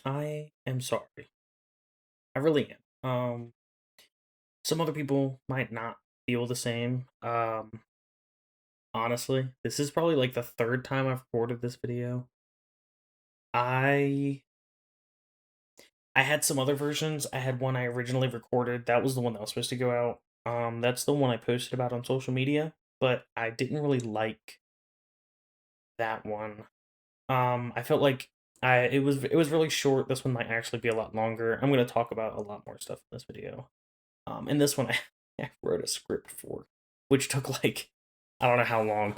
I am sorry. I really am. Some other people might not feel the same. Honestly, this is probably like the third time I've recorded this video. I I had some other versions. I had one I originally recorded. That was the one that was supposed to go out. That's the one I posted about on social media, but I didn't really like that one. I felt like it was really short. This one might actually be a lot longer. I'm gonna talk about a lot more stuff in this video. And this one I wrote a script for, which took like I don't know how long.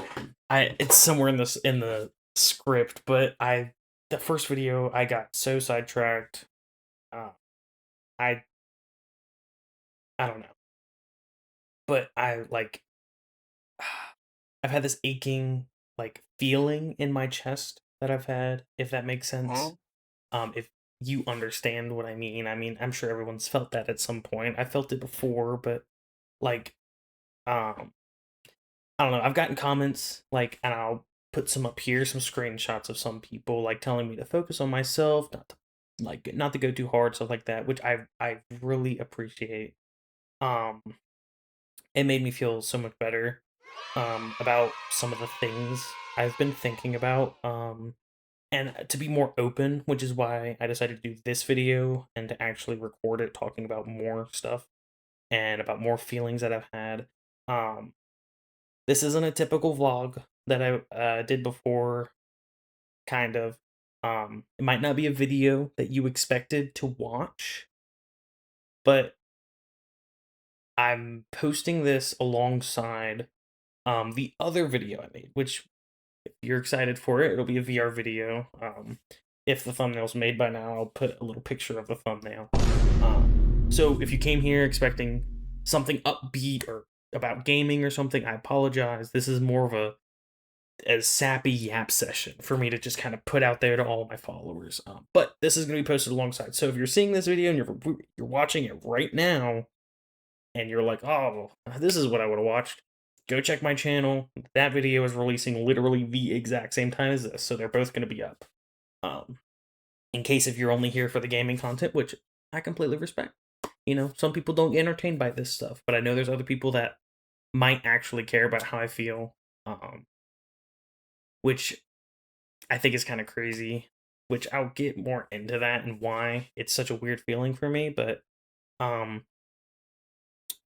It's somewhere in the script, but the first video I got so sidetracked. Uh, I I don't know, but I like I've had this aching like feeling in my chest that I've had, if that makes sense. If you understand what I mean I'm sure everyone's felt that at some point. I felt it before, but like um I don't know. I've gotten comments like, and I'll put some up here, some screenshots of some people like telling me to focus on myself, not to go too hard, stuff like that, which I really appreciate. Um, it made me feel so much better about some of the things I've been thinking about. And to be more open, which is why I decided to do this video and to actually record it, talking about more stuff and about more feelings that I've had. Um, This isn't a typical vlog that I did before, kind of. It might not be a video that you expected to watch, but I'm posting this alongside the other video I made, which if you're excited for it, it'll be a VR video. If the thumbnail's made by now, I'll put a little picture of the thumbnail. So if you came here expecting something upbeat or about gaming or something, I apologize. This is more of a sappy yap session for me to just kind of put out there to all my followers. But this is going to be posted alongside. So if you're seeing this video and you're watching it right now, and you're like, oh, this is what I would have watched, go check my channel. That video is releasing literally the exact same time as this, so they're both going to be up. Um, in case if you're only here for the gaming content, which I completely respect. You know, some people don't get entertained by this stuff, but I know there's other people that might actually care about how I feel. Which I think is kind of crazy, which I'll get more into that and why it's such a weird feeling for me, but um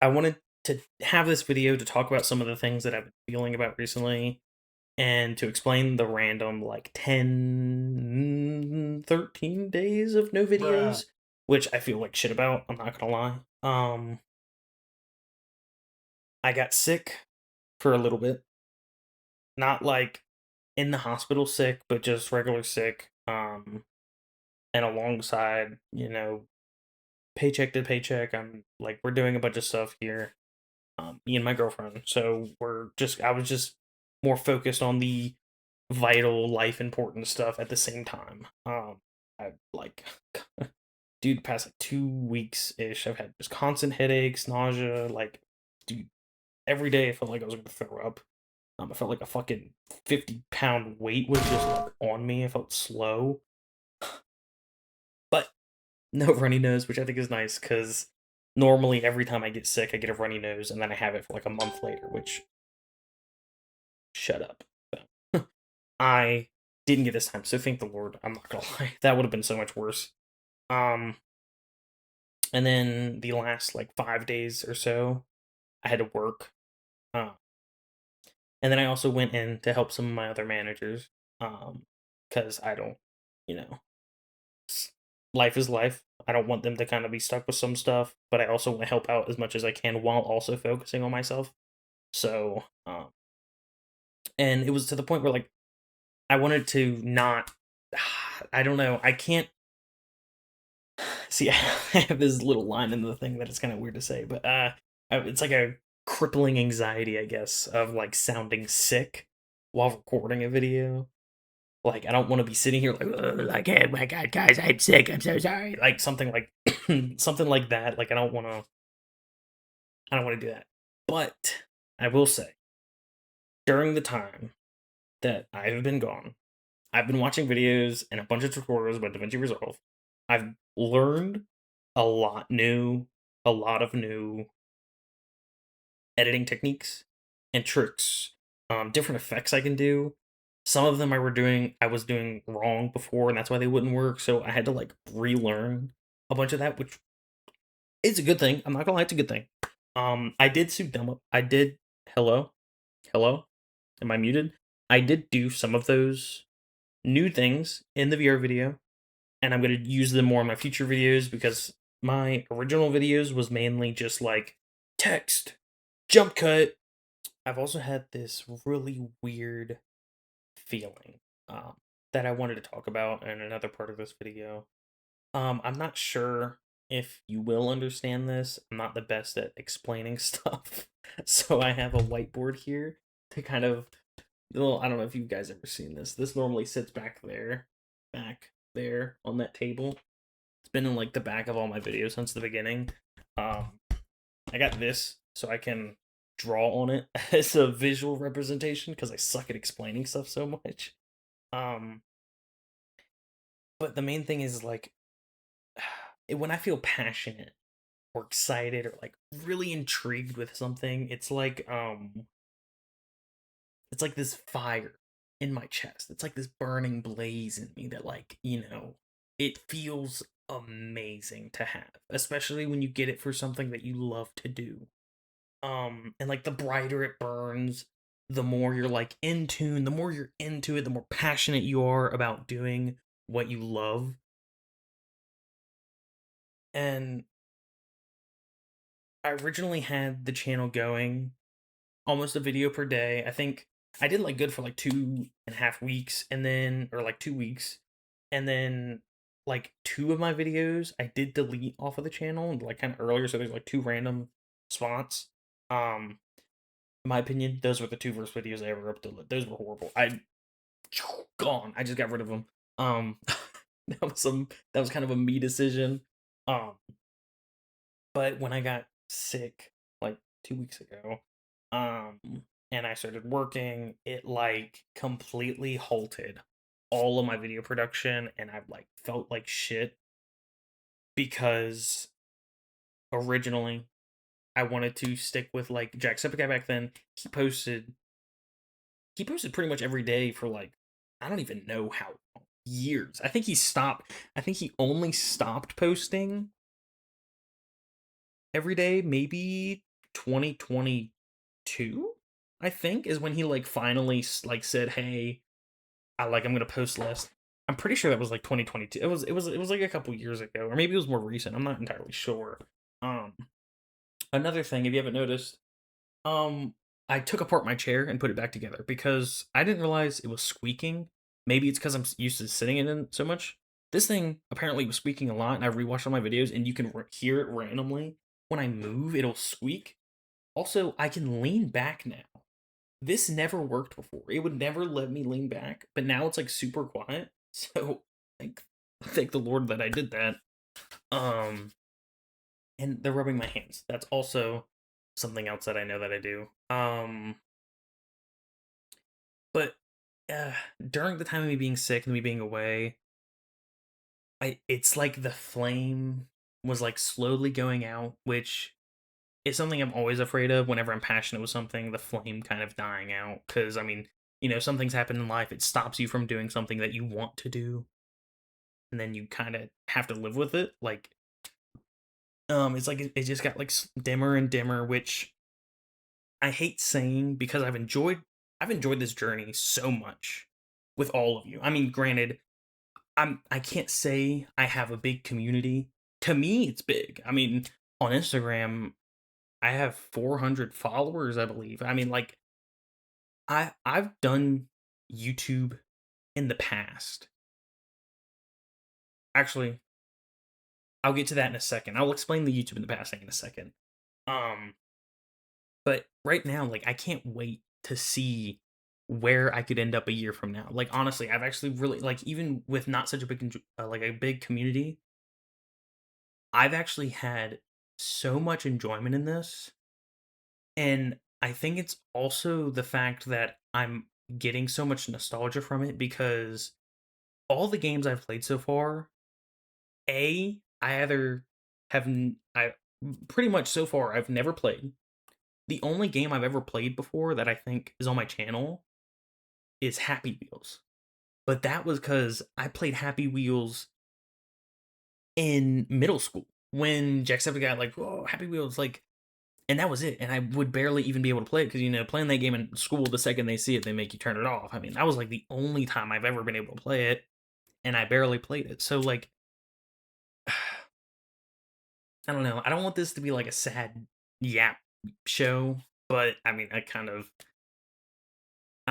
I wanted to have this video to talk about some of the things that I've been feeling about recently and to explain the random like 10, 13 days of no Bruh. videos, which I feel like shit about, I'm not going to lie. I got sick for a little bit. Not like in the hospital sick, but just regular sick. And alongside, paycheck to paycheck, I'm like we're doing a bunch of stuff here, me and my girlfriend. So I was just more focused on the vital, life important stuff at the same time. I like, dude, past like 2 weeks ish, I've had just constant headaches, nausea. Like, dude, every day I felt like I was gonna throw up. I felt like a fucking 50-pound weight was just like on me. I felt slow, but no runny nose, which I think is nice because normally every time I get sick, I get a runny nose and then I have it for like a month later, which shut up. I didn't get this time, so thank the Lord. I'm not gonna lie. That would have been so much worse. Um, and then the last like 5 days or so, I had to work. Uh, and then I also went in to help some of my other managers. Because I don't, you know, life is life. I don't want them to kind of be stuck with some stuff, but I also want to help out as much as I can while also focusing on myself. So, and it was to the point where like I wanted to not. I don't know. I can't see. I have this little line in the thing that it's kind of weird to say, but it's like a crippling anxiety, I guess, of like sounding sick while recording a video. Like I don't want to be sitting here like, oh my god, guys, I'm sick. I'm so sorry. Like something like something like that. Like I don't want to. I don't want to do that. But I will say, during the time that I've been gone, I've been watching videos and a bunch of tutorials about DaVinci Resolve. I've learned a lot of new editing techniques and tricks, different effects I can do. Some of them I was doing wrong before, and that's why they wouldn't work. So I had to like relearn a bunch of that, which is a good thing. I'm not gonna lie, it's a good thing. I did suit them up. I did. Hello, hello. Am I muted? I did do some of those new things in the VR video, and I'm gonna use them more in my future videos because my original videos was mainly just like text, jump cut. I've also had this really weird feeling that I wanted to talk about in another part of this video. I'm not sure if you will understand this. I'm not the best at explaining stuff. So I have a whiteboard here to kind of, well, I don't know if you guys ever seen this. This normally sits back there on that table. It's been in like the back of all my videos since the beginning. Um, I got this so I can draw on it as a visual representation because I suck at explaining stuff so much. Um, but the main thing is like when I feel passionate or excited or like really intrigued with something, it's like this fire in my chest. It's like this burning blaze in me that like, it feels amazing to have, especially when you get it for something that you love to do. And like the brighter it burns, the more you're like in tune, the more you're into it, the more passionate you are about doing what you love. And I originally had the channel going almost a video per day. I think I did like good for like 2.5 weeks, and then, or like 2 weeks, and then like two of my videos I did delete off of the channel like kind of earlier. So there's like two random spots. Um, in my opinion, those were the two worst videos I ever uploaded. Those were horrible. I gone. I just got rid of them. Um, that was kind of a me decision. Um, but when I got sick like 2 weeks ago, um, and I started working, it like completely halted all of my video production, and I like felt like shit because originally I wanted to stick with like Jacksepticeye back then. He posted pretty much every day for like I don't even know how long, years. I think he only stopped posting every day maybe 2022, I think, is when he like finally like said, "Hey, I'm going to post less." I'm pretty sure that was like 2022. It was like a couple years ago, or maybe it was more recent. I'm not entirely sure. Um Another thing, if you haven't noticed, um, I took apart my chair and put it back together because I didn't realize it was squeaking. Maybe it's because I'm used to sitting in it so much. This thing apparently was squeaking a lot, and I rewatched all my videos, and you can hear it randomly. When I move, it'll squeak. Also, I can lean back now. This never worked before. It would never let me lean back, but now it's like super quiet. So thank thank the Lord that I did that. Um, and they're rubbing my hands. That's also something else that I know that I do. But uh, during the time of me being sick and me being away, it's like the flame was like slowly going out, which is something I'm always afraid of whenever I'm passionate with something, the flame kind of dying out. Because, I mean, some things happen in life, it stops you from doing something that you want to do, and then you kind of have to live with it. Like, it's like it just got like dimmer and dimmer, which I hate saying because I've enjoyed this journey so much with all of you. I mean, granted, I can't say I have a big community. To me, it's big. I mean, on Instagram, I have 400 followers, I believe. I mean, like I've done YouTube in the past. Actually, I'll get to that in a second. I'll explain the YouTube in the past thing in a second. Um, but right now, like I can't wait to see where I could end up a year from now. Like honestly, I've actually really like even with not such a like a big community, I've actually had so much enjoyment in this. And I think it's also the fact that I'm getting so much nostalgia from it because all the games I've played so far I either I pretty much so far I've never played. The only game I've ever played before that I think is on my channel is Happy Wheels. But that was because I played Happy Wheels in middle school when Jacksepticeye like, oh, Happy Wheels, like, and that was it. And I would barely even be able to play it because, playing that game in school, the second they see it, they make you turn it off. I mean, that was like the only time I've ever been able to play it, and I barely played it. So, like, I don't know. I don't want this to be like a sad yap show, but I mean, I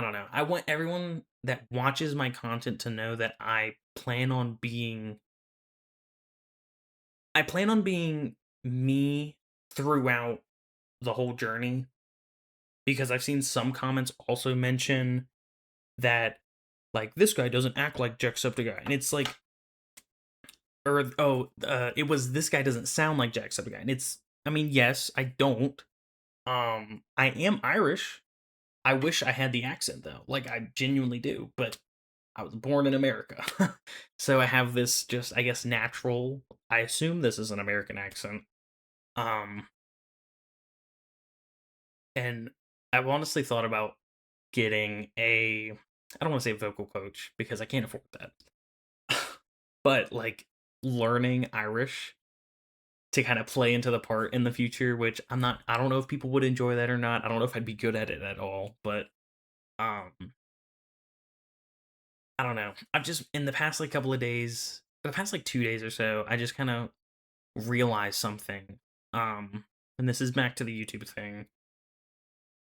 don't know. I want everyone that watches my content to know that I plan on being me throughout the whole journey, because I've seen some comments also mention that, like, this guy doesn't act like Jacksepticeye, and it's like, or it was, this guy doesn't sound like Jacksepticeye, and it's, I mean, yes, I don't. I am Irish. I wish I had the accent though, like I genuinely do, but I was born in America, so I have this just, I guess, natural. I assume this is an American accent. Um, and I've honestly thought about getting a, I don't want to say vocal coach because I can't afford that, but like learning Irish to kind of play into the part in the future, which I don't know if people would enjoy that or not. I don't know if I'd be good at it at all, but um I don't know. I've just, in the past like couple of days, the past like 2 days or so, I just kind of realized something. Um and this is back to the YouTube thing.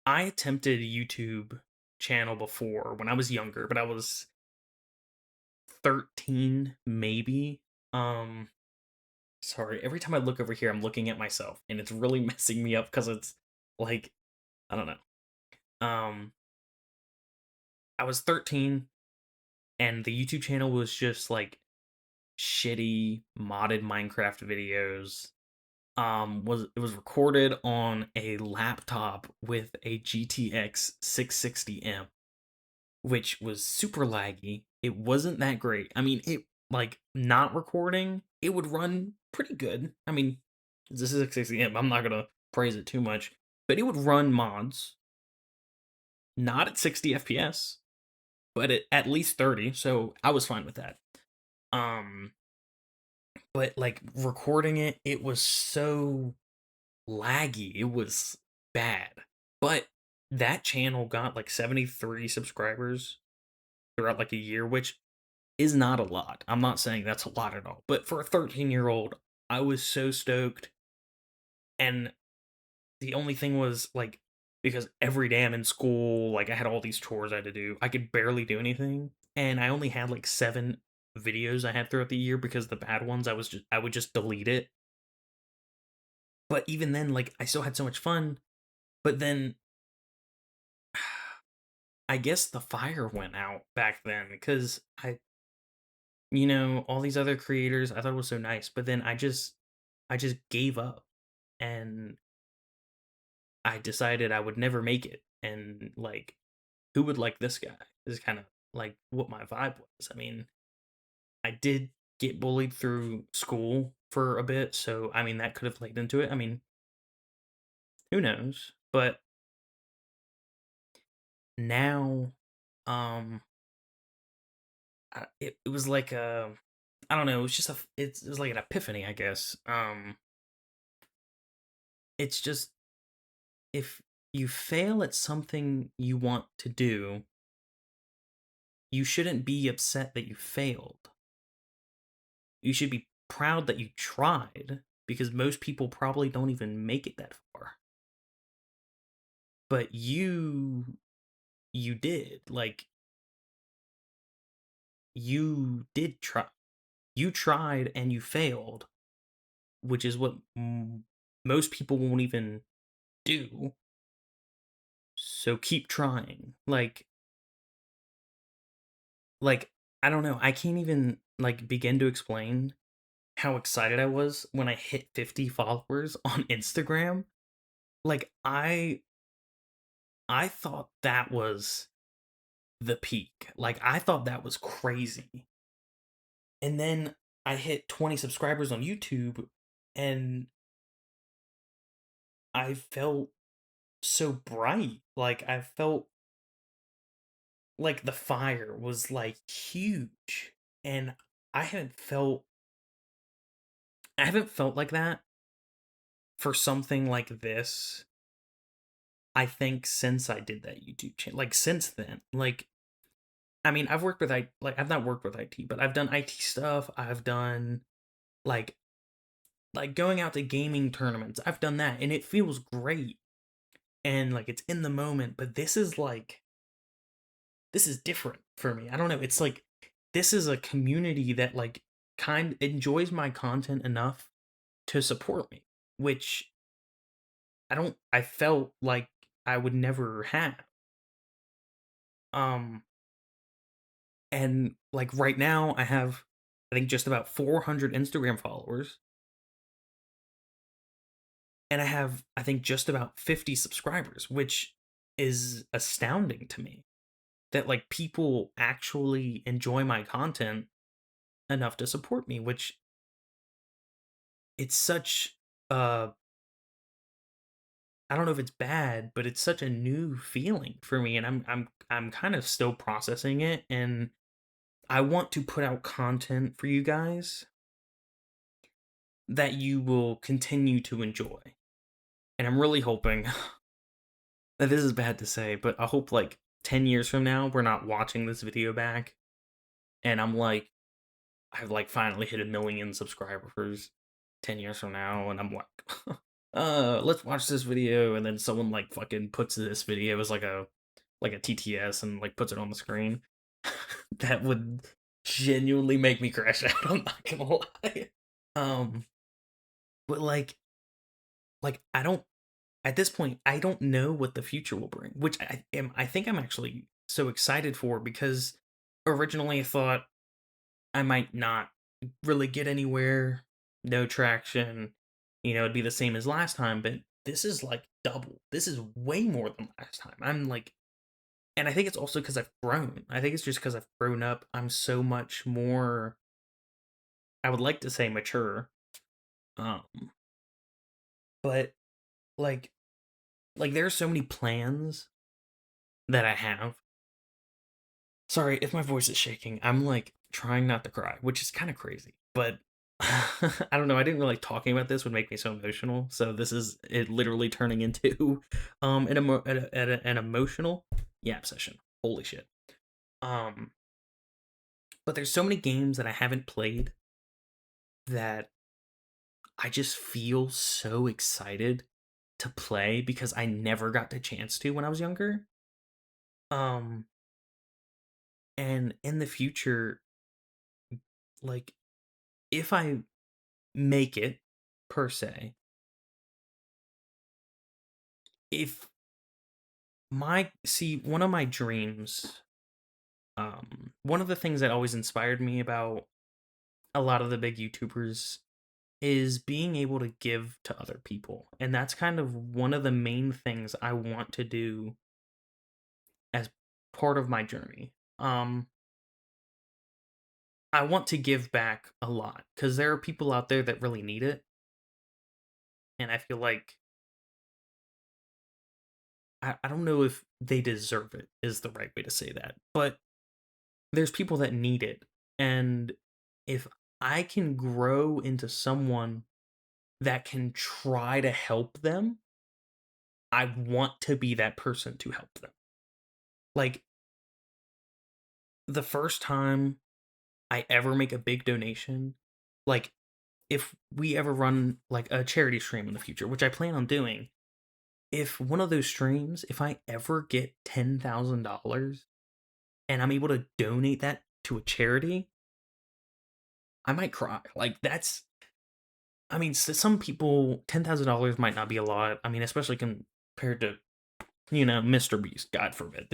I attempted a YouTube channel before when I was younger, but I was 13 maybe. Um Sorry, every time I look over here I'm looking at myself and it's really messing me up cuz it's like, I don't know. Um I was 13 and the YouTube channel was just like shitty modded Minecraft videos. Was It was recorded on a laptop with a GTX 660M, which was super laggy. It wasn't that great. I mean, it, like, not recording, it would run pretty good. I mean, this is 660M. I'm not gonna praise it too much, but it would run mods, not at 60 FPS, but at least 30. So I was fine with that. Um, but like recording it, it was so laggy. It was bad. But that channel got like 73 subscribers throughout like a year, which is not a lot. I'm not saying that's a lot at all. But for a 13-year-old, I was so stoked. And the only thing was like, because every day I'm in school, like I had all these chores I had to do, I could barely do anything. And I only had like 7 videos I had throughout the year because the bad ones I would just delete it. But even then, like, I still had so much fun. But then I guess the fire went out back then because all these other creators, I thought it was so nice, but then I just gave up, and I decided I would never make it. And like, who would like this guy? Is kind of like what my vibe was. I mean, I did get bullied through school for a bit, so I mean that could have played into it. I mean, who knows? But now, um, it was like a, I don't know. It was just it was like an epiphany, I guess. It's just, if you fail at something you want to do, you shouldn't be upset that you failed. You should be proud that you tried, because most people probably don't even make it that far. But you did. Like, you did try. You tried and you failed, which is what most people won't even do. So keep trying. Like, I don't know. I can't even like begin to explain how excited I was when I hit 50 followers on Instagram. Like, I thought that was the peak. Like, I thought that was crazy. And then I hit 20 subscribers on YouTube, and I felt so bright. Like, I felt like the fire was like huge. And I haven't felt I haven't felt like that for something like this, I think, since I did that YouTube channel. Like, since then. Like, I mean, I've worked with like, I've not worked with IT, but I've done IT stuff. I've done like going out to gaming tournaments. I've done that, and it feels great. And like, it's in the moment, but this is different for me. I don't know. It's like, this is a community that like kind enjoys my content enough to support me, which I felt like I would never have. Um and like, right now I have, I think, just about 400 Instagram followers, and I have, I think, just about 50 subscribers, which is astounding to me, that like people actually enjoy my content enough to support me, which, it's such I don't know if it's bad, but it's such a new feeling for me, and I'm kind of still processing it, and I want to put out content for you guys that you will continue to enjoy. And I'm really hoping that, this is bad to say, but I hope like 10 years from now we're not watching this video back and I'm like, I've like finally hit 1 million subscribers 10 years from now, and I'm like, let's watch this video, and then someone like fucking puts this video as like a TTS and like puts it on the screen. That would genuinely make me crash out, I'm not gonna lie. Um but I don't, at this point I don't know what the future will bring, which I think I'm actually so excited for, because originally I thought I might not really get anywhere, no traction, it'd be the same as last time, but this is like double. This is way more than last time. I'm like, and I think it's also because I've grown. I think it's just because I've grown up. I'm so much more, I would like to say, mature. Um, but like there are so many plans that I have. Sorry if my voice is shaking. I'm like trying not to cry, which is kind of crazy. But I don't know. I didn't really like talking about this would make me so emotional. So this is it literally turning into an emotional yap session. Holy shit. Um, but there's so many games that I haven't played that I just feel so excited to play because I never got the chance to when I was younger. Um, and in the future, like, if I make it, per se, if my see one of my dreams, one of the things that always inspired me about a lot of the big YouTubers is being able to give to other people. And that's kind of one of the main things I want to do as part of my journey. I want to give back a lot because there are people out there that really need it, and I feel like I don't know if they deserve it is the right way to say that, but there's people that need it, and if I can grow into someone that can try to help them, I want to be that person to help them. Like, the first time I ever make a big donation, like, if we ever run like a charity stream in the future, which I plan on doing, if one of those streams, if I ever get $10,000 and I'm able to donate that to a charity, I might cry. Like, that's, I mean, some people, $10,000 might not be a lot. I mean, especially compared to, Mr. Beast, God forbid.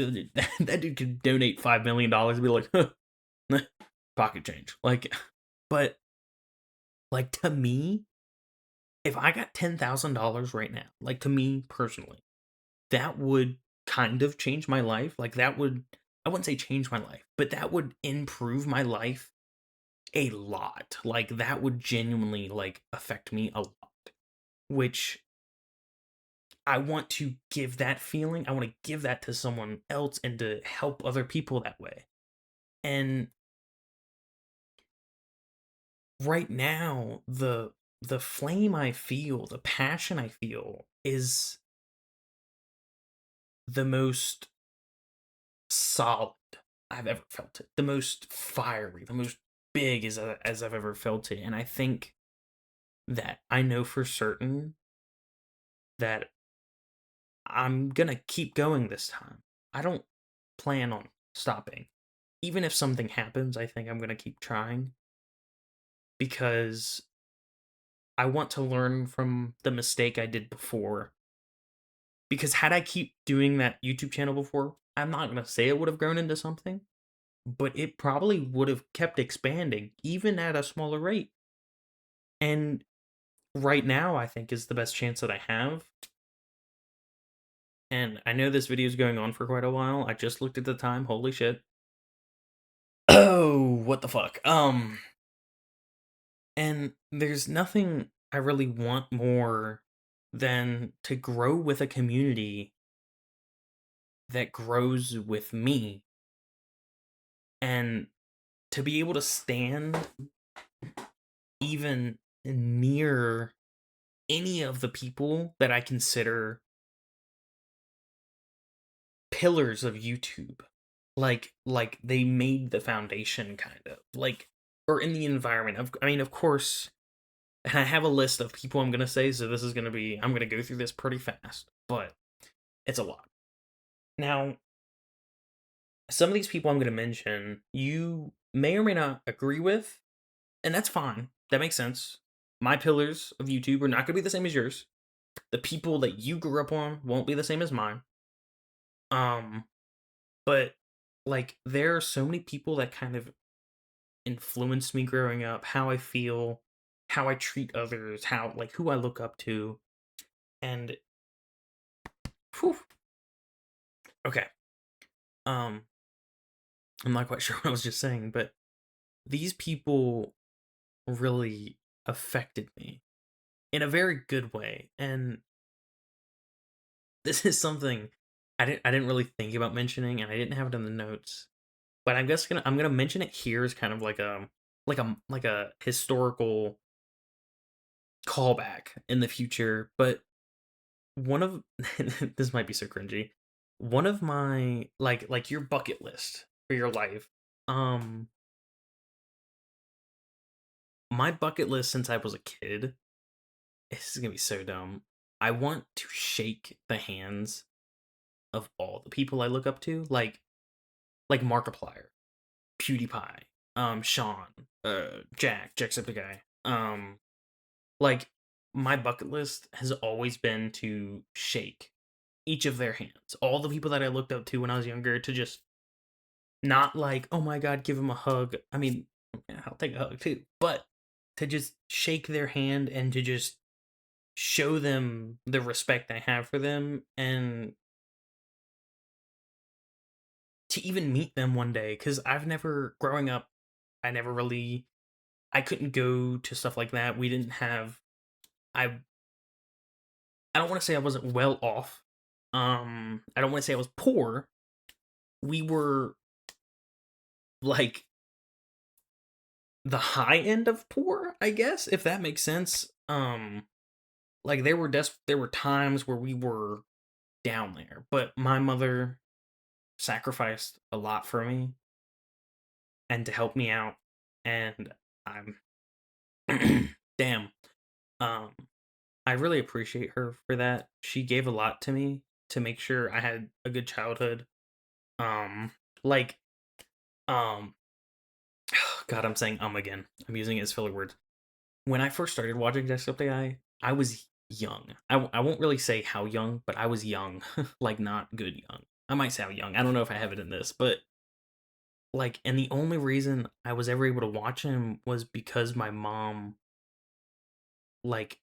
That dude could donate $5 million and be like, huh, pocket change. Like, but like, to me, if I got $10,000 right now, like, to me personally, that would kind of change my life. Like, that would, I wouldn't say change my life, but that would improve my life a lot. Like, that would genuinely, like, affect me a lot, which I want to give that feeling. I want to give that to someone else and to help other people that way. And right now, the flame I feel, the passion I feel is the most solid I've ever felt it. The most fiery, the most big as I've ever felt it. And I think that I know for certain that I'm gonna keep going this time. I don't plan on stopping. Even if something happens, I think I'm gonna keep trying because I want to learn from the mistake I did before. Because had I keep doing that YouTube channel before, I'm not gonna say it would have grown into something, but it probably would have kept expanding, even at a smaller rate. And right now, I think is the best chance that I have. And I know this video is going on for quite a while. I just looked at the time. Holy shit. Oh, what the fuck? And there's nothing I really want more than to grow with a community that grows with me and to be able to stand even near any of the people that I consider pillars of YouTube. Like they made the foundation kind of. Like or in the environment. I mean, of course, and I have a list of people I'm going to say, so this is going to be I'm going to go through this pretty fast, but it's a lot. Now, some of these people I'm going to mention, you may or may not agree with, and that's fine. That makes sense. My pillars of YouTube are not going to be the same as yours. The people that you grew up on won't be the same as mine. Um, but like there are so many people that kind of influenced me growing up, how I feel, how I treat others, how like who I look up to, and whew, okay. Um, I'm not quite sure what I was just saying, but these people really affected me in a very good way, and this is something I didn't really think about mentioning, and I didn't have it in the notes. But I'm gonna mention it here as kind of like a historical callback in the future. But one of this might be so cringy. One of my like your bucket list for your life. Um, my bucket list since I was a kid. This is gonna be so dumb. I want to shake the hands of all the people I look up to, like Markiplier, PewDiePie, Sean, jacksepticeye. Like my bucket list has always been to shake each of their hands. All the people that I looked up to when I was younger, to just not like, oh my god, give them a hug. I mean, yeah, I'll take a hug too, but to just shake their hand and to just show them the respect I have for them and to even meet them one day cuz I've never growing up I never really I couldn't go to stuff like that. We didn't have I I don't want to say I wasn't well off. I don't want to say I was poor. We were like the high end of poor, I guess, if that makes sense. Like there were times where we were down there, but my mother sacrificed a lot for me and to help me out, and I'm damn. Um, I really appreciate her for that. She gave a lot to me to make sure I had a good childhood. Um, like, um, God, I'm saying again. I'm using it as filler words. When I first started watching Jacksepticeye, I was young. I won't really say how young, but I was young, like not good young. I might say how young. I don't know if I have it in this, but like, and the only reason I was ever able to watch him was because my mom, like,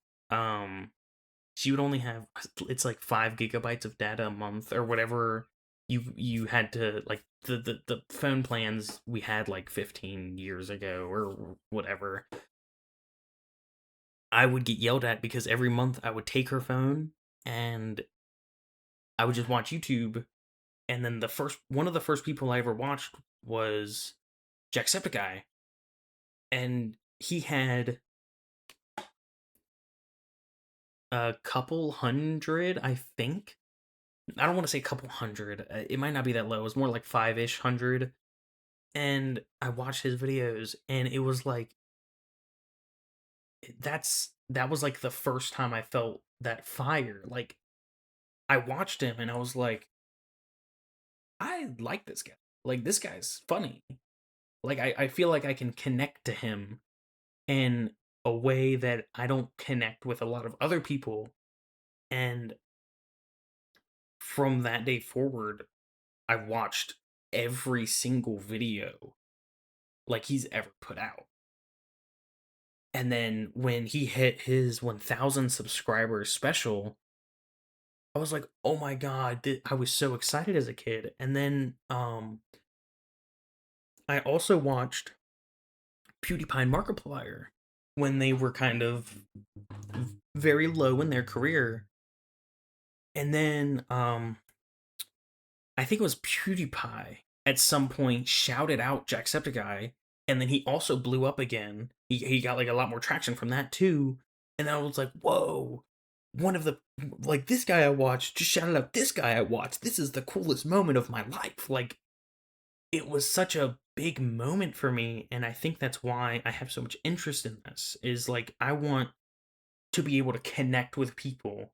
she would only have it's like 5 gigabytes of data a month or whatever you had to like the phone plans we had like 15 years ago or whatever, I would get yelled at because every month I would take her phone and I would just watch YouTube. And then the first one of the first people I ever watched was Jacksepticeye, and he had a couple hundred, I think. I don't want to say a couple hundred. It might not be that low. It was more like 5-ish hundred. And I watched his videos, and it was like that was like the first time I felt that fire. Like I watched him, and I was like, I like this guy. Like this guy's funny. Like I feel like I can connect to him in a way that I don't connect with a lot of other people. And from that day forward, I watched every single video like he's ever put out. And then when he hit his 1,000 subscribers special, I was like, "Oh my god!" I was so excited as a kid. And then I also watched PewDiePie and Markiplier when they were kind of very low in their career. And then I think it was PewDiePie at some point shouted out Jacksepticeye, and then he also blew up again. He got like a lot more traction from that too, and I was like, whoa, one of the like this guy I watched just shouted out this guy I watched. This is the coolest moment of my life. Like it was such a big moment for me, and I think that's why I have so much interest in this. Is like I want to be able to connect with people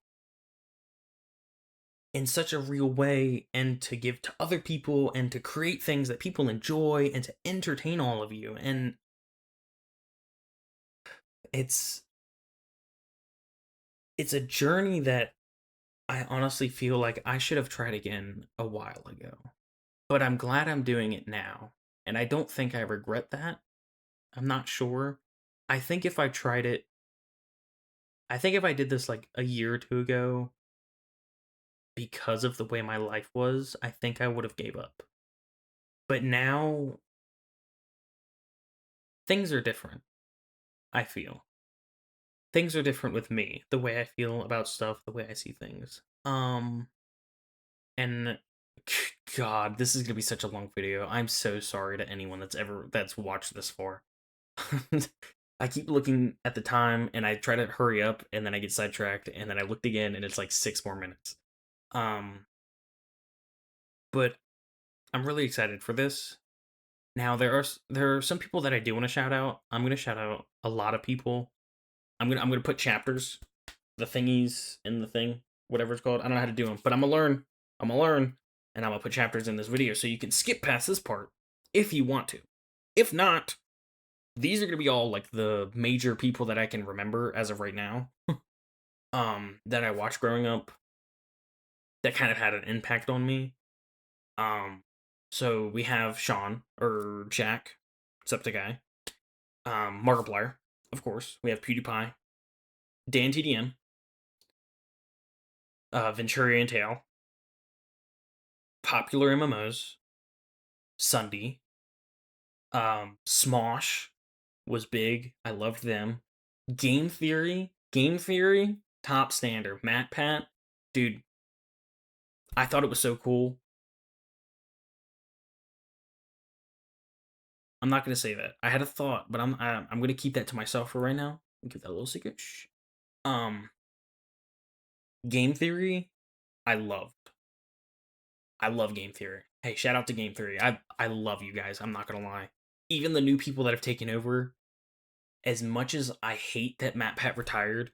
in such a real way and to give to other people and to create things that people enjoy and to entertain all of you. And it's it's a journey that I honestly feel like I should have tried again a while ago. But I'm glad I'm doing it now. And I don't think I regret that. I'm not sure. I think if I tried it, I think if I did this like a year or two ago because of the way my life was, I think I would have gave up. But now things are different, I feel. Things are different with me, the way I feel about stuff, the way I see things. And God, this is gonna be such a long video. I'm so sorry to anyone that's watched this far. I keep looking at the time and I try to hurry up and then I get sidetracked and then I looked again and it's like 6 more minutes. Um, but I'm really excited for this. Now there are some people that I do want to shout out. I'm gonna shout out a lot of people. I'm gonna put chapters, the thingies in the thing, whatever it's called. I don't know how to do them, but I'm gonna learn. I'm gonna learn, and I'm gonna put chapters in this video so you can skip past this part if you want to. If not, these are gonna be all like the major people that I can remember as of right now. That I watched growing up that kind of had an impact on me. Um, so we have Sean or Jack, Septiceye, Markiplier, of course. We have PewDiePie, Dan TDM, Venturian Tail, popular MMOs, Sunday, Smosh was big. I loved them. Game Theory, top standard. Matt Pat, dude, I thought it was so cool. I'm not gonna say that. I had a thought, but I'm gonna keep that to myself for right now. Keep that a little secret. Shh. Um, Game Theory, I loved. I love Game Theory. Hey, shout out to Game Theory. I love you guys. I'm not gonna lie. Even the new people that have taken over, as much as I hate that Matt Pat retired,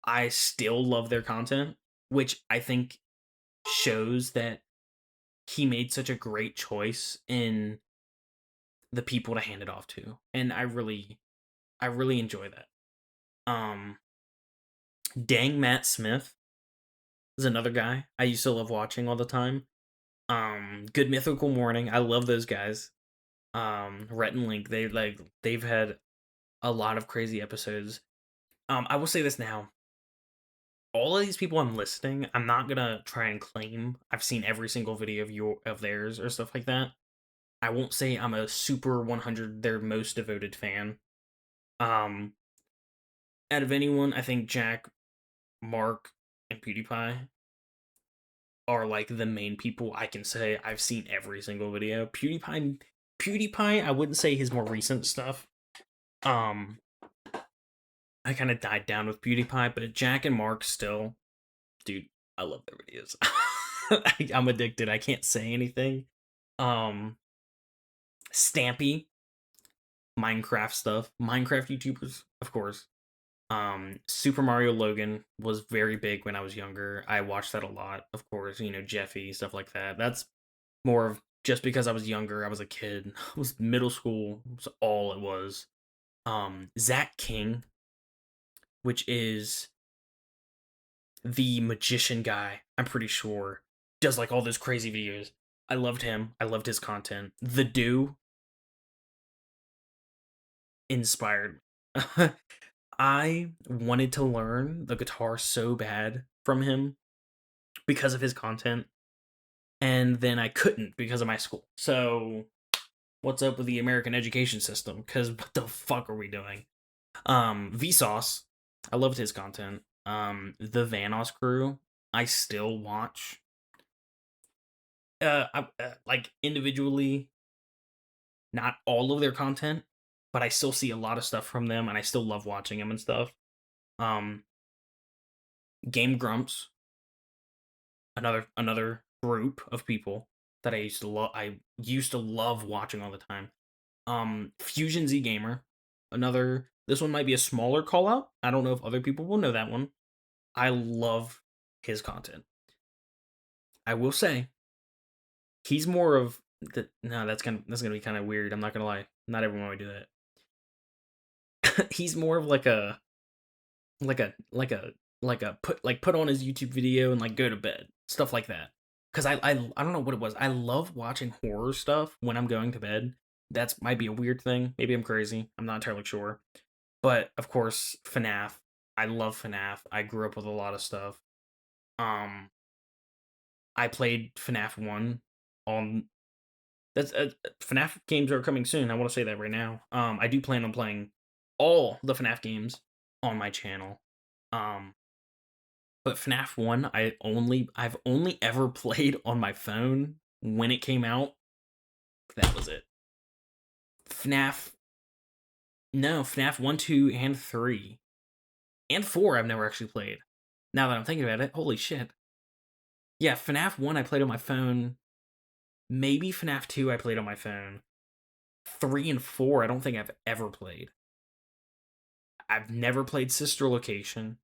I still love their content, which I think shows that he made such a great choice in the people to hand it off to. And I really enjoy that. Um Dang Matt Smith is another guy I used to love watching all the time. Good Mythical Morning, I love those guys. Rhett and Link, they've had a lot of crazy episodes. I will say this now. all of these people I'm listing, I'm not gonna try and claim I've seen every single video of theirs or stuff like that. I won't say I'm a super 100 their most devoted fan. Um, Out of anyone, I think Jack, Mark, and PewDiePie are like the main people I can say I've seen every single video. PewDiePie, I wouldn't say his more recent stuff. Um, I kind of died down with PewDiePie, but Jack and Mark still, dude, I love their videos. I'm addicted. I can't say anything. Um, Stampy, Minecraft stuff, Minecraft YouTubers, of course. Super Mario Logan was very big when I was younger. I watched that a lot, of course. Jeffy, stuff like that. That's more of just because I was younger. I was a kid. I was middle school. Was all it was. Zach King, which is the magician guy. I'm pretty sure does like all those crazy videos. I loved him. I loved his content. The Do inspired. I wanted to learn the guitar so bad from him because of his content, and then I couldn't because of my school. So, what's up with the American education system? Because what the fuck are we doing? Vsauce, I loved his content. The Vanoss crew, I still watch. Like individually, not all of their content, but I still see a lot of stuff from them, and I still love watching them and stuff. Um, Game Grumps, another group of people that I used to love watching all the time. Fusion Z Gamer, another. This one might be a smaller call out. I don't know if other people will know that one. I love his content. I will say he's more of the. No, that's gonna be kind of weird. I'm not gonna lie. Not everyone would do that. He's more of like a like a put on his YouTube video and like go to bed, stuff like that. Cause I don't know what it was. I love watching horror stuff when I'm going to bed. That's might be a weird thing. Maybe I'm crazy. I'm not entirely sure. But of course, FNAF. I love FNAF. I grew up with a lot of stuff. Um, I played FNAF 1 on that's FNAF games are coming soon. I want to say that right now. I do plan on playing all the FNAF games on my channel. Um, but FNAF 1, I've only ever played on my phone when it came out. That was it. FNAF No, FNAF 1, 2, and 3. And 4 I've never actually played. Now that I'm thinking about it, holy shit. Yeah, FNAF 1 I played on my phone. Maybe FNAF 2 I played on my phone. 3 and 4 I don't think I've ever played. I've never played Sister Location.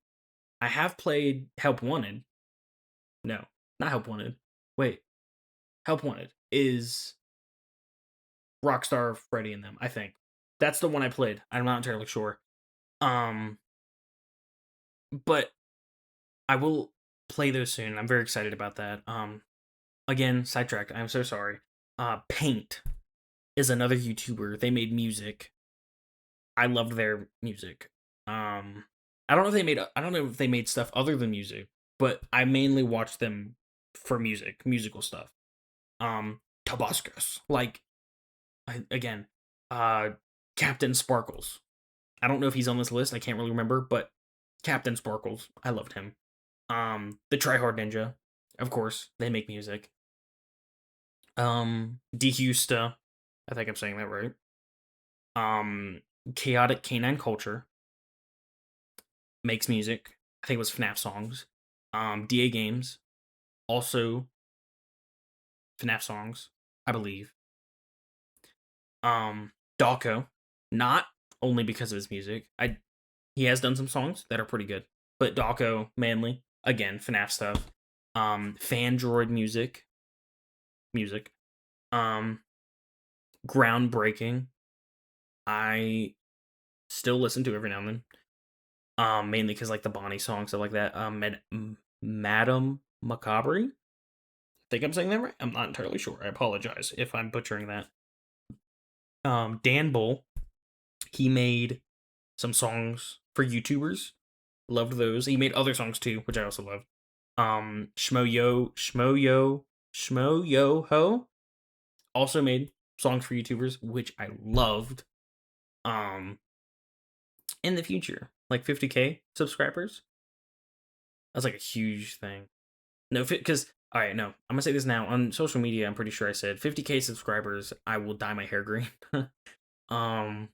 I have played Help Wanted. No, not Help Wanted. Wait. Help Wanted is Rockstar Freddy and them, I think. That's the one I played. I'm not entirely sure. Um but I will play those soon. I'm very excited about that. Again, sidetracked. I'm so sorry. Paint is another YouTuber. They made music. I loved their music. I don't know if they made stuff other than music, but I mainly watched them for musical stuff. Tabascos, like again, uh, Captain Sparkles. I don't know if he's on this list. I can't really remember, but Captain Sparkles, I loved him. The Tryhard Ninja, of course, they make music. DHusta, I think I'm saying that right. Chaotic Canine Culture makes music. I think it was FNAF songs. DA Games, also FNAF songs, I believe. Dawko, not only because of his music. He has done some songs that are pretty good, but Dawko mainly, again, FNAF stuff. Fandroid music. Um, Groundbreaking. I still listen to every now and then. Mainly because like the Bonnie song, stuff like that. Madame Macabre. Think I'm saying that right? I'm not entirely sure. I apologize if I'm butchering that. Dan Bull. He made some songs for YouTubers. Loved those. He made other songs too, which I also loved. Schmo Yo Ho also made songs for YouTubers, which I loved. Um, in the future, like 50K subscribers, that's like a huge thing. No, because all right, no, I'm gonna say this now on social media. I'm pretty sure I said 50K subscribers, I will dye my hair green. um,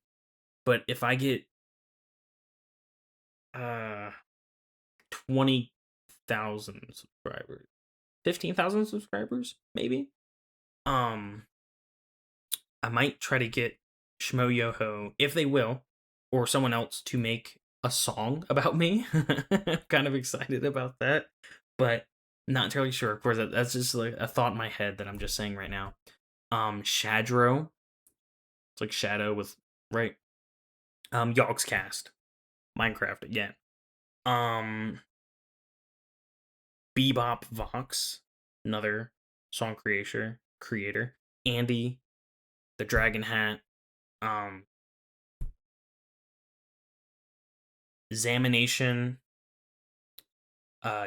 but if I get uh 20,000 subscribers, 15,000 subscribers, maybe. Um, I might try to get Shmo Yoho, if they will, or someone else to make a song about me. I'm kind of excited about that, but not entirely sure. Of course, that's just like a thought in my head that I'm just saying right now. Shadro, it's like shadow with right. Yogscast, Minecraft again. Um, Bebop Vox, another song creator. Andy, the Dragon Hat, um, Examination,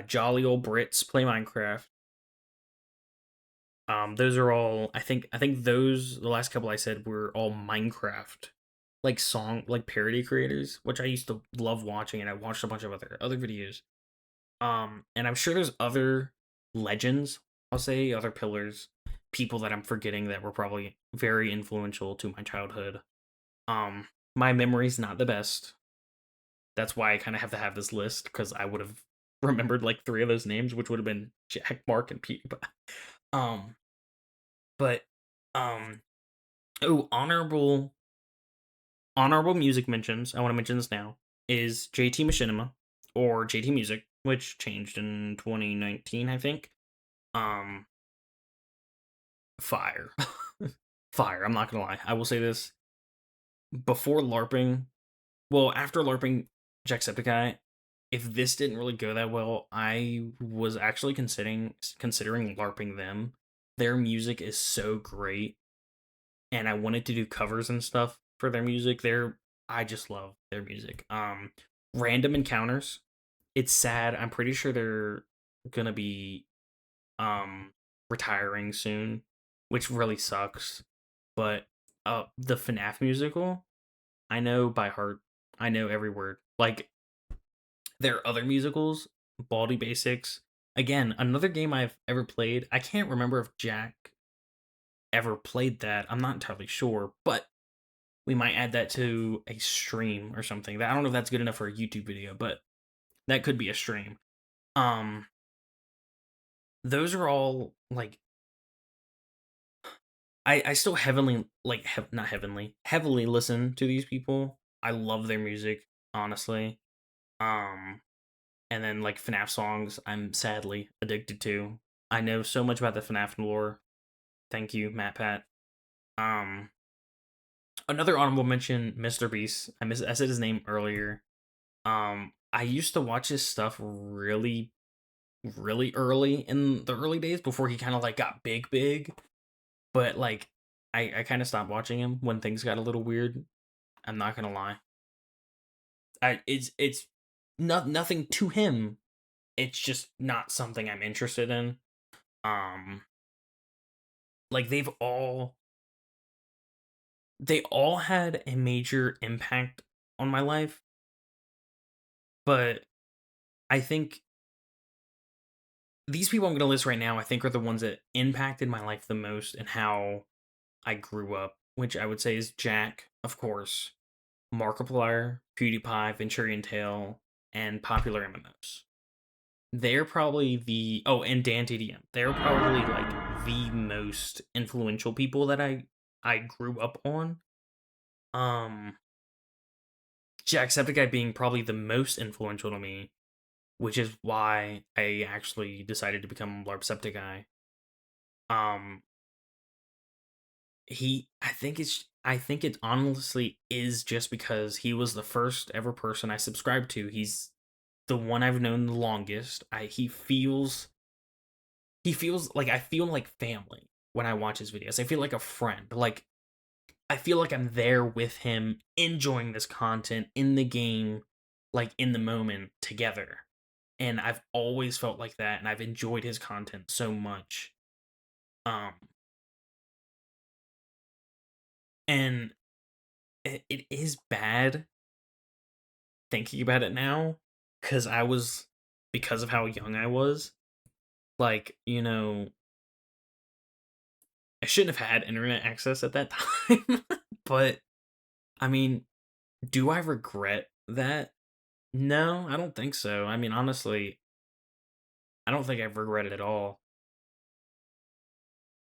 Jolly Old Brits Play Minecraft. Those are all. I think those the last couple I said were all Minecraft, like song like parody creators, which I used to love watching, and I watched a bunch of other videos. And I'm sure there's other legends. I'll say other pillars, people that I'm forgetting that were probably very influential to my childhood. My memory's not the best. That's why I kind of have to have this list because I would have remembered like three of those names, which would have been Jack, Mark, and Pete. Um, but um, oh, honorable music mentions. I want to mention this now is JT Machinima or JT Music, which changed in 2019, I think. Um, fire, fire. I'm not gonna lie. I will say this before LARPing. Well, after LARPing Jacksepticeye, if this didn't really go that well, I was actually considering LARPing them. Their music is so great, and I wanted to do covers and stuff for their music. I just love their music. Random Encounters. It's sad. I'm pretty sure they're gonna be um retiring soon, which really sucks. But the FNAF musical, I know by heart. I know every word. Like there are other musicals, Baldy Basics. Again, another game I've ever played. I can't remember if Jack ever played that. I'm not entirely sure, but we might add that to a stream or something. I don't know if that's good enough for a YouTube video, but that could be a stream. Um, those are all like I still heavily like not heavily listen to these people. I love their music, honestly. Um, and then like FNAF songs, I'm sadly addicted to. I know so much about the FNAF lore. Thank you, Matt Pat. Um, another honorable mention, Mr. Beast. I said his name earlier. I used to watch his stuff really early in the early days before he kind of like got big. But like, I kind of stopped watching him when things got a little weird. I'm not gonna lie. It's nothing to him. It's just not something I'm interested in. Um, like they all had a major impact on my life, but I think these people I'm going to list right now, I think are the ones that impacted my life the most and how I grew up, which I would say is Jack, of course, Markiplier, PewDiePie, Venturian Tail, and Popular MMOs. They're probably and Dan TDM. They're probably like the most influential people that I grew up on. Um, Jacksepticeye being probably the most influential to me, which is why I actually decided to become Larpsepticeye. Um, I think it honestly is just because he was the first ever person I subscribed to. He's the one I've known the longest. He feels like I feel like family when I watch his videos. I feel like a friend. Like I feel like I'm there with him enjoying this content in the game. like in the moment together. And I've always felt like that, and I've enjoyed his content so much. Um, and it is bad thinking about it now, because because of how young I was, like, I shouldn't have had internet access at that time. But I mean, do I regret that? No, I don't think so. I mean, honestly, I don't think I've regretted it at all.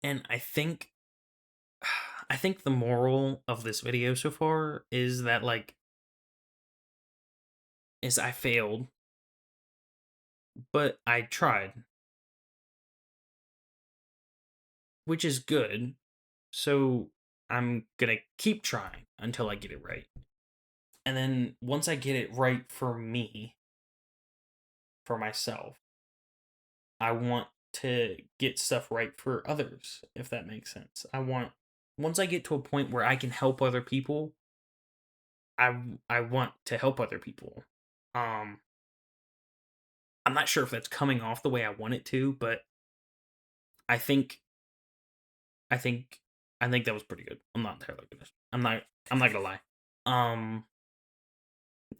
And I think the moral of this video so far is that, like, is I failed, but I tried, which is good. So I'm gonna keep trying until I get it right. And then once I get it right for me, for myself, I want to get stuff right for others, if that makes sense. Once I get to a point where I can help other people, I want to help other people. Um I'm not sure if that's coming off the way I want it to, but I think I think I think that was pretty good. I'm not entirely gonna. I'm not gonna lie. Um,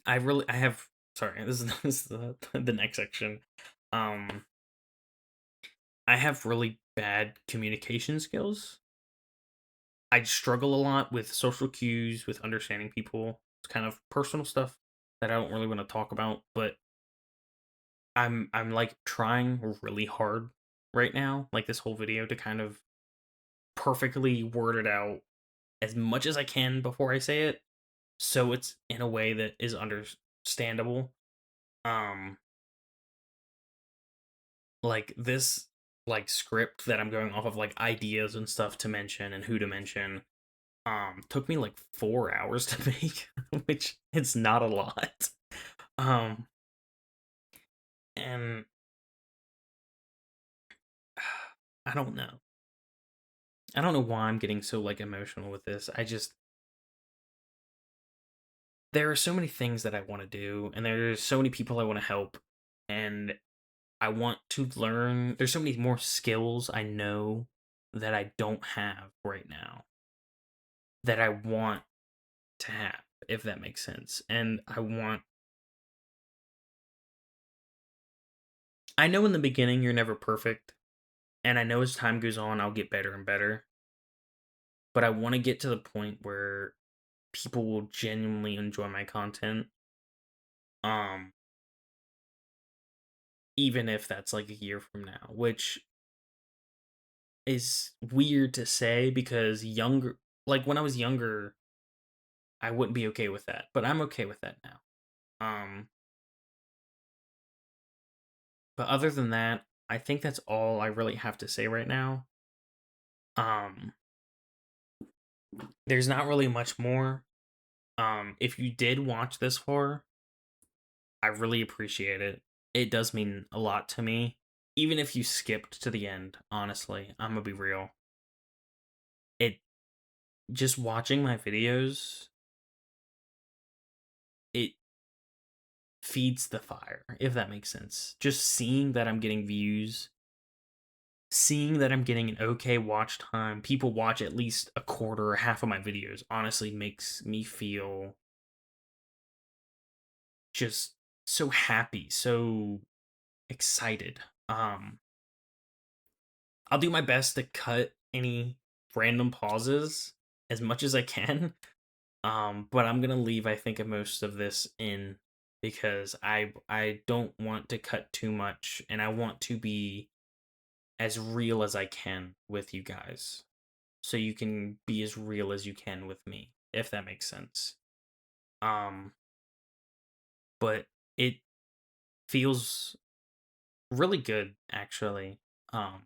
I have. Sorry, this is the next section. Um, I have really bad communication skills. I struggle a lot with social cues, with understanding people. It's kind of personal stuff that I don't really want to talk about, but I'm like trying really hard right now, like this whole video, to kind of perfectly word it out as much as I can before I say it, so it's in a way that is understandable. Um, like this, like script that I'm going off of, like ideas and stuff to mention and who to mention. Took me like 4 hours to make, which it's not a lot. Um, and I don't know. I don't know why I'm getting so like emotional with this. There are so many things that I want to do, and there's so many people I want to help, and I want to learn. There's so many more skills I know that I don't have right now that I want to have, if that makes sense. And I know in the beginning you're never perfect, and I know as time goes on I'll get better and better, but I want to get to the point where people will genuinely enjoy my content. Um, Even if that's like a year from now, which is weird to say because like when I was younger, I wouldn't be okay with that, but I'm okay with that now. Um, but other than that, I think that's all I really have to say right now. Um, there's not really much more. If you did watch this far, I really appreciate it. It does mean a lot to me. Even if you skipped to the end, honestly, I'm gonna be real. It Just watching my videos, it feeds the fire, if that makes sense. Just seeing that I'm getting views, seeing that I'm getting an okay watch time, people watch at least a quarter or half of my videos, honestly makes me feel just so happy, so excited. I'll do my best to cut any random pauses as much as I can. But I'm gonna leave, I think, most of this in because I don't want to cut too much, and I want to be as real as I can with you guys, so you can be as real as you can with me, if that makes sense. Um, but it feels really good, actually. Um,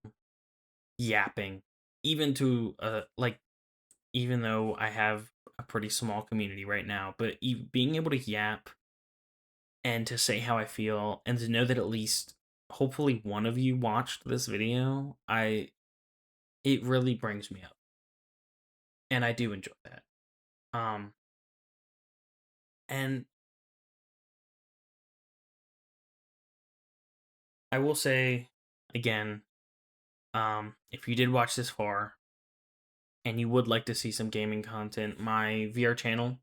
Yapping, even to like, even though I have a pretty small community right now, but being able to yap and to say how I feel and to know that at least hopefully one of you watched this video, it really brings me up. And I do enjoy that. Um and I will say again, if you did watch this far and you would like to see some gaming content, my VR channel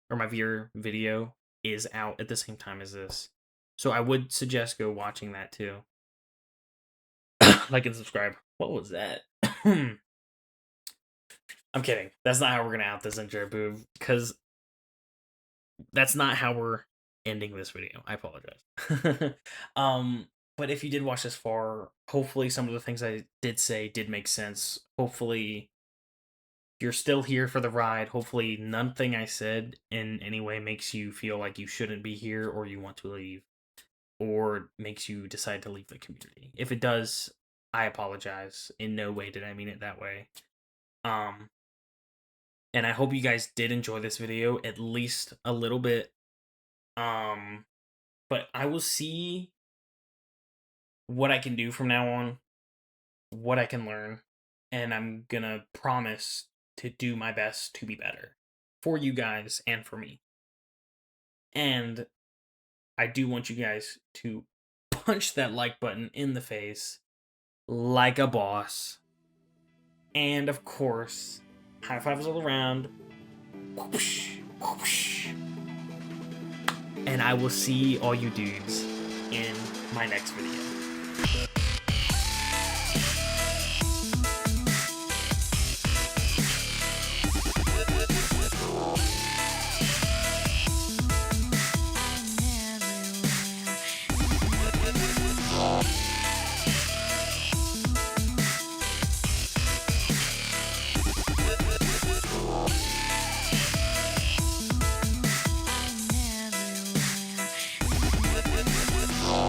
or my VR video is out at the same time as this. So I would suggest go watching that too. Like and subscribe. What was that? I'm kidding. That's not how we're gonna out this intro, boo. Because that's not how we're ending this video. I apologize. um, but if you did watch this far, hopefully some of the things I did say did make sense. Hopefully you're still here for the ride. Hopefully nothing I said in any way makes you feel like you shouldn't be here or you want to leave or makes you decide to leave the community. If it does, I apologize. In no way did I mean it that way. Um, and I hope you guys did enjoy this video at least a little bit. But I will see what I can do from now on, what I can learn, and I'm gonna promise to do my best to be better for you guys and for me. And I do want you guys to punch that like button in the face like a boss. And of course, high fives all around. Whoosh, whoosh. And I will see all you dudes in my next video.